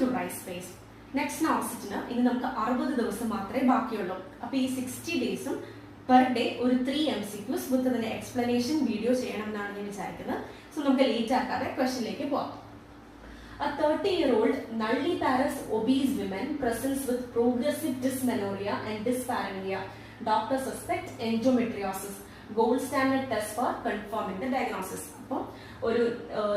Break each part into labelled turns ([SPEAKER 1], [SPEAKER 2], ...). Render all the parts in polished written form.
[SPEAKER 1] to dry space. Next oxygen, in the 60 ദിവസം മാത്രമേ ബാക്കിയുള്ളൂ. അപ്പോൾ ഈ 60 ഡേയ്സും per day ഒരു 3 MCQs with an explanation video ചെയ്യണമെന്നാണ് ഞാൻ വിചാരിക്കുന്നത്. സോ നമുക്ക് ലേറ്റ് ആക്കാതെ ക്വസ്റ്റ്യനിലേക്ക് പോകാം. A 30-year-old nulliparous obese woman presents with progressive dysmenorrhea and dyspareunia. Doctors suspect endometriosis. Gold standard test for confirming the diagnosis. അപ്പോൾ ഒരു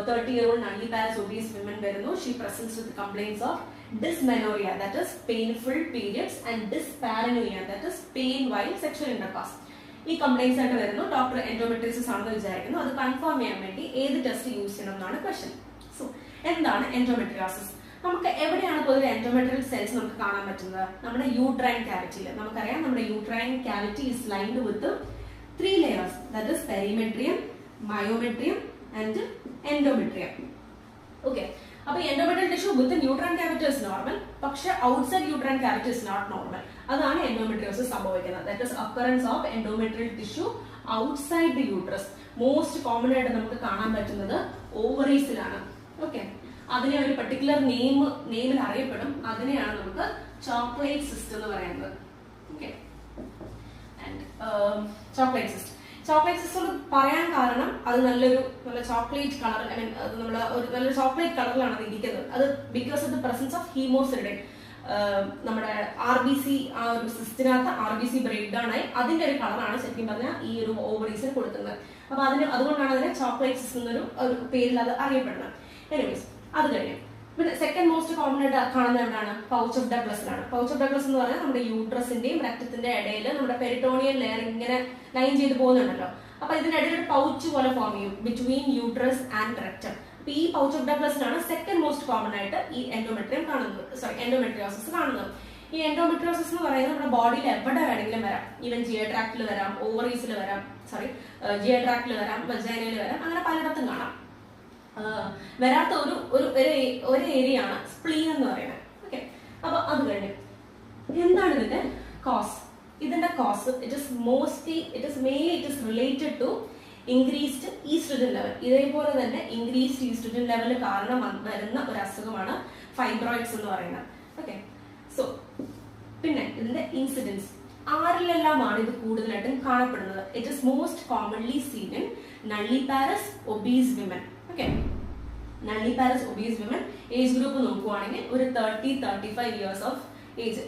[SPEAKER 1] 30-year-old nulliparous obese woman വരുന്നു. She presents with complaints of dysmenorrhea, that is painful periods, and dyspareunia, that is pain while sexual intercourse. ഈ complaints ആയിട്ട് വരുന്നു. Doctor endometriosis ആണെന്ന് വിചാരിക്കുന്നു. അത് confirm ചെയ്യാൻ വേണ്ടി ഏത് ടെസ്റ്റ് യൂസ് ചെയ്യണം എന്നാണ് ക്വസ്റ്റ്യൻ. സോ എന്താണ് എൻഡോമെട്രിയോസിസ്? നമുക്ക് എവിടെയാണ് പൊതുവെ എൻഡോമെട്രിയൽ സെൽസ് നമുക്ക് കാണാൻ പറ്റുന്നത്? നമ്മുടെ യൂട്രൈൻ ക്യാവിറ്റിയിൽ. നമുക്കറിയാം നമ്മുടെ uterine cavity is lined with 3 layers, that is perimetrium, myometrium and endometrium. Okay. അപ്പോൾ endometrial tissue within uterine cavity is normal, പക്ഷെ outside uterine cavity is not normal. അതാണ് endometriosis സംഭവിക്കുന്നത്. That is occurrence of endometrial tissue outside the uterus. Most common ആയിട്ട് നമുക്ക് കാണാൻ പറ്റുന്നത് ഓവറീസിലാണ്. Okay, അതിനെ ഒരു പർട്ടിക്കുലർ നെയിമിൽ അറിയപ്പെടും. അതിനെയാണ് നമുക്ക് ചോക്ലേറ്റ് സിസ്റ്റ് എന്ന് പറയുന്നത്. Okay, chocolate cyst. Chocolate cyst പറയാൻ കാരണം അത് നല്ല ചോക്ലേറ്റ് കളർ, ഐ മീൻ അത് നമ്മൾ ഒരു നല്ല ചോക്ലേറ്റ് കളറിലാണ് അത് ഇരിക്കുന്നത്. അത് because of the presence of hemosiderin. നമ്മുടെ RBC ആ ഒരു സിസ്റ്റിനകത്ത് RBC ബ്രേക്ക് ഡൗൺ ആയി അതിന്റെ ഒരു കളറാണ് ശരിക്കും പറഞ്ഞാൽ ഈ ഒരു ഓവറീസിന് കൊടുക്കുന്നത്. അപ്പൊ അതുകൊണ്ടാണ് അതിനെ ചോക്ലേറ്റ് സിസ്റ്റ് എന്നൊരു പേരിൽ അത് അറിയപ്പെടുന്നത്. എനിവേസ്, അത് കഴിഞ്ഞു പിന്നെ സെക്കൻഡ് മോസ്റ്റ് കോമൺ ആയിട്ട് കാണുന്നത് എവിടെയാണ്? പൗച്ച് ഓഫ് ഡഗ്ലസിലാണ്. പൗച്ച് ഓഫ് ഡഗ്ലസ് എന്ന് പറഞ്ഞാൽ നമ്മുടെ യൂട്രസിന്റെയും രക്തത്തിന്റെ ഇടയിൽ നമ്മുടെ പെരിട്ടോണിയൽ ലെയർ ഇങ്ങനെ ലൈൻ ചെയ്ത് പോകുന്നുണ്ടല്ലോ. അപ്പൊ ഇതിനിടയിൽ ഒരു പൗച്ച് പോലെ ഫോം ചെയ്യും ബിറ്റ്വീൻ യൂട്രസ് ആൻഡ് റെക്ടം. അപ്പൊ ഈ പൗച്ച് ഓഫ് ഡഗ്ലസിലാണ് സെക്കൻഡ് മോസ്റ്റ് കോമൺ ആയിട്ട് ഈ എൻഡോമെട്രിയോസിസ് കാണുന്നത്. ഈ എൻഡോമെട്രിയോസിസ് എന്ന് പറയുന്നത് നമ്മുടെ ബോഡിയിൽ എവിടെ വേണമെങ്കിലും വരാം. ഈവൻ ജിഐ ട്രാക്റ്റിൽ വരാം, ഓവറീസിൽ വരാം, ജിഐ ട്രാക്റ്റിൽ വരാം, വജൈനയിൽ വരാം, അങ്ങനെ പലയിടത്തും കാണാം. വരാത്ത ഒരു ഏരിയ ആണ് സ്പ്ലീൻ എന്ന് പറയുന്നത്. ഓക്കെ, അപ്പൊ അത് കഴിഞ്ഞു എന്താണ് ഇതിന്റെ കോസ്? ഇതിന്റെ cause it is related to increased estrogen level. ഇതേപോലെ തന്നെ ഇൻക്രീസ്ഡ് ഈസ്ട്രജൻ ലെവൽ കാരണം വരുന്ന ഒരു അസുഖമാണ് ഫൈബ്രോയിഡ്സ് എന്ന് പറയുന്നത്. ഓക്കെ, സോ പിന്നെ ഇതിന്റെ ഇൻസിഡൻസ് ആരിലെല്ലാമാണ് ഇത് കൂടുതലായിട്ടും കാണപ്പെടുന്നത്? It is most commonly seen in nulliparous obese women. Okay, nulliparous obese women age group നോക്കുവാണെങ്കിൽ ഒരു 30-35 ഇയേഴ്സ് ഓഫ് ഏജ്,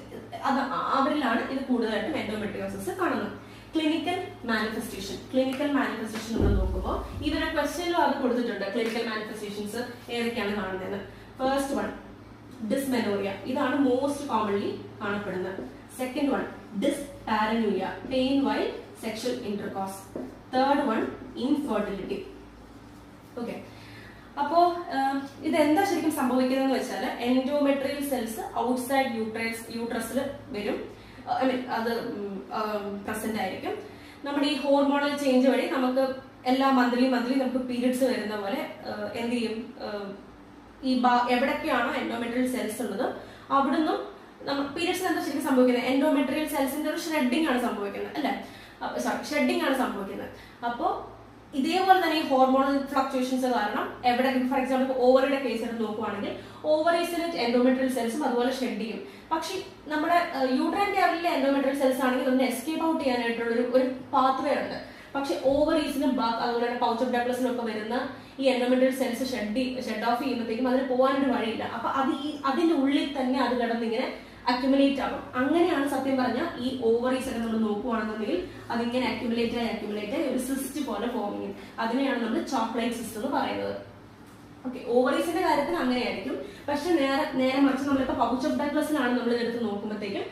[SPEAKER 1] അത് അവരിലാണ് ഇത് കൂടുതലായിട്ടും എൻഡോമെട്രിയോസിസ് കാണുന്നത്. ക്ലിനിക്കൽ മാനിഫെസ്റ്റേഷൻ നമ്മൾ നോക്കുമ്പോൾ ഇവരുടെ ക്വസ്റ്റ്യനിലും അത് കൊടുത്തിട്ടുണ്ട്. ക്ലിനിക്കൽ മാനിഫെസ്റ്റേഷൻസ് ഏതൊക്കെയാണ് കാണുന്നത്? ഫസ്റ്റ് വൺ ഡിസ്മെനോറിയ, ഇതാണ് മോസ്റ്റ് കോമൺലി കാണപ്പെടുന്നത്. Second one dyspareunia, pain while sexual intercourse. Third one infertility. Okay, അപ്പോ ഇതെന്താ ശരിക്കും സംഭവിക്കുന്നതെന്ന് വെച്ചാൽ എൻഡോമെട്രിയൽ സെൽസ് ഔട്ട്സൈഡ് യൂട്രസിൽ വരും. ഐ മീൻ അത് പ്രസന്റ് ആയിരിക്കും. നമ്മുടെ ഈ ഹോർമോണൽ ചേഞ്ച് വഴി നമുക്ക് എല്ലാ മന്ത്ലി നമുക്ക് പീരിയഡ്സ് വരുന്ന പോലെ എന്ത് ചെയ്യും? ഈ എവിടൊക്കെയാണോ എൻഡോമെട്രിയൽ സെൽസ് ഉള്ളത് അവിടുന്ന് പീരിയഡ്സിന് എന്താ ശരിക്കും സംഭവിക്കുന്നത്? എൻഡോമെട്രിയൽ സെൽസിന്റെ ഒരു ഷ്രെഡിങ് ആണ് സംഭവിക്കുന്നത്, അല്ലെ? ഷ്രെഡിങ് ആണ് സംഭവിക്കുന്നത്. അപ്പോ ഇതേപോലെ തന്നെ ഈ ഹോർമോണൽ ഫ്ലക്ച്വേഷൻസ് കാരണം എവിടെ, ഫോർ എക്സാമ്പിൾ ഓവറിയുടെ കേസ് എടുത്ത് നോക്കുവാണെങ്കിൽ ഓവറീസിലെ എൻഡോമെട്രിയൽ സെൽസും അതുപോലെ ഷെഡ് ചെയ്യും. പക്ഷെ നമ്മുടെ യൂട്രൈൻ ക്യാവിറ്റിയിലെ എൻഡോമെട്രിയൽ സെൽസ് ആണെങ്കിൽ അതിനെ എസ്കേപ്പ് ഔട്ട് ചെയ്യാനായിട്ടുള്ള ഒരു പാത്വേ ഉണ്ട്. പക്ഷെ ഓവറീസിലും അതുപോലെ തന്നെ പൗച്ച് ഓഫ് ഡഗ്ലസിലും ഒക്കെ വരുന്ന ഈ എൻഡോമെട്രിയൽ സെൽസ് ഷെഡ് ഓഫ് ചെയ്യുമ്പോഴത്തേക്കും അതിന് പോകാനൊരു വഴിയില്ല. അപ്പൊ അതിന്റെ ഉള്ളിൽ തന്നെ അത് കിടന്നിങ്ങനെ അക്യുമുലേറ്റ് ആകും. അങ്ങനെയാണ് സത്യം പറഞ്ഞാൽ ഈ ഓവറീസ് ഒക്കെ നമ്മൾ നോക്കുവാണെന്നുണ്ടെങ്കിൽ അതിങ്ങനെ അക്യുമുലേറ്റ് ആയി ഒരു സിസ്റ്റ് പോലെ ഫോം ചെയ്യും. അതിനെയാണ് നമ്മൾ ചോക്ലേറ്റ് സിസ്റ്റ് എന്ന് പറയുന്നത്. ഓക്കെ, ഓവറീസിന്റെ കാര്യത്തിൽ അങ്ങനെയായിരിക്കും. പക്ഷെ നേരെ മറിച്ച് നമ്മളിപ്പോ പൗച്ച് ഓഫ് ഡഗ്ലസിലാണ് നമ്മൾ എടുത്ത് നോക്കുമ്പോഴത്തേക്കും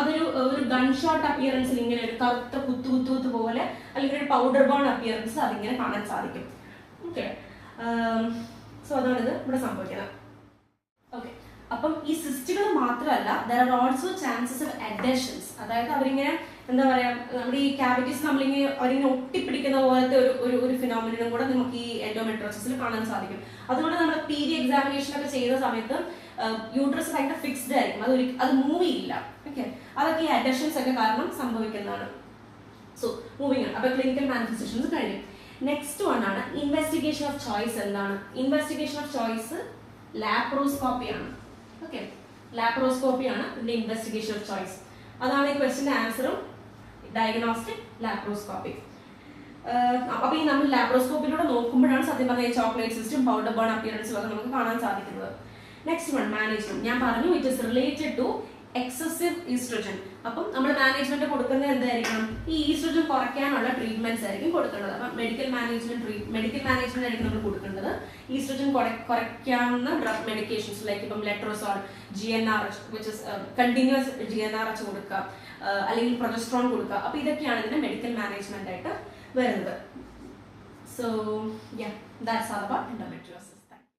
[SPEAKER 1] അതൊരു ഗൺ ഷോട്ട് അപ്പിയറൻസിൽ ഇങ്ങനെ ഒരു കറുത്ത കുത്തു പോലെ അല്ലെങ്കിൽ ഒരു പൗഡർ ബോൺ അപ്പിയറൻസ് അതിങ്ങനെ കാണാൻ സാധിക്കും. ഓക്കെ, സോ അതാണിത് ഇവിടെ സംഭവിക്കുന്നത്. ഓക്കെ, അപ്പം ഈ സിസ്റ്റുകൾ മാത്രമല്ല, there are also chances of adhesions. അതായത് അവരിങ്ങനെ എന്താ പറയാ, നമ്മുടെ ഈ ക്യാവിറ്റീസ് അവരിങ്ങനെ ഒട്ടിപ്പിടിക്കുന്ന പോലത്തെ ഒരു ഫിനോമിനും കൂടെ നമുക്ക് ഈ എൻഡോമെട്രിയോസിസിൽ കാണാൻ സാധിക്കും. അതുകൊണ്ട് നമ്മൾ PD എക്സാമിനേഷൻ ഒക്കെ ചെയ്യുന്ന സമയത്ത് യൂട്രസ് ഭയങ്കര ഫിക്സ്ഡ് ആയിരിക്കും, അത് മൂവ് ചെയ്യില്ല. ഓക്കെ, അതൊക്കെ ഈ അഡഷൻസ് ഒക്കെ കാരണം സംഭവിക്കുന്നതാണ്. സോ മൂവിങ് ആണ്. അപ്പൊ ക്ലിനിക്കൽ മാനിഫെസ്റ്റേഷൻസ് കഴിഞ്ഞു. നെക്സ്റ്റ് വൺ ആണ് ഇൻവെസ്റ്റിഗേഷൻ ഓഫ് ചോയ്സ്. എന്താണ് ഇൻവെസ്റ്റിഗേഷൻ ഓഫ് ചോയ്സ്? ലാപ്രോസ്കോപ്പി ആണ്. ഓക്കെ, ലാപ്രോസ്കോപ്പി ആണ് ഇതിന്റെ ഇൻവെസ്റ്റിഗേഷൻ ഓഫ് ചോയ്സ്. അതാണ് ഈ ക്വസ്റ്റിന്റെ ആൻസറും, ഡയഗ്നോസ്റ്റിക് ലാപ്രോസ്കോപ്പി. അപ്പൊ ഈ നമ്മൾ ലാപ്രോസ്കോപ്പിലൂടെ നോക്കുമ്പോഴാണ് സത്യം പറഞ്ഞ ചോക്ലേറ്റ് സിസ്റ്റം, പൗഡർ ബേൺ അപ്പിയറൻസും ഒക്കെ നമുക്ക് കാണാൻ സാധിക്കുന്നത്. Next one, management. ഞാൻ പറഞ്ഞു it is related to excessive estrogen. അപ്പം നമ്മൾ മാനേജ്മെന്റ് കൊടുക്കുന്നത് എന്തായിരിക്കണം? ഈ ഈസ്ട്രോജൻ കുറയ്ക്കാനുള്ള ട്രീറ്റ്മെന്റ്സ് ആയിരിക്കും കൊടുക്കേണ്ടത്. അപ്പം മെഡിക്കൽ മാനേജ്മെന്റ് ആയിരിക്കും നമ്മൾ കൊടുക്കേണ്ടത്. ഈസ്ട്രോജൻ കുറയ്ക്കാവുന്ന ഡ്രഗ് മെഡിക്കേഷൻസ് ലൈക്ക് ഇപ്പം letrozole, GnRH which is continuous GnRH കൊടുക്കുക, അല്ലെങ്കിൽ പ്രൊജസ്ട്രോൺ കൊടുക്കുക. അപ്പൊ ഇതൊക്കെയാണ് ഇതിന്റെ മെഡിക്കൽ മാനേജ്മെന്റ് ആയിട്ട് വരുന്നത്. So yeah, that's all about endometriosis.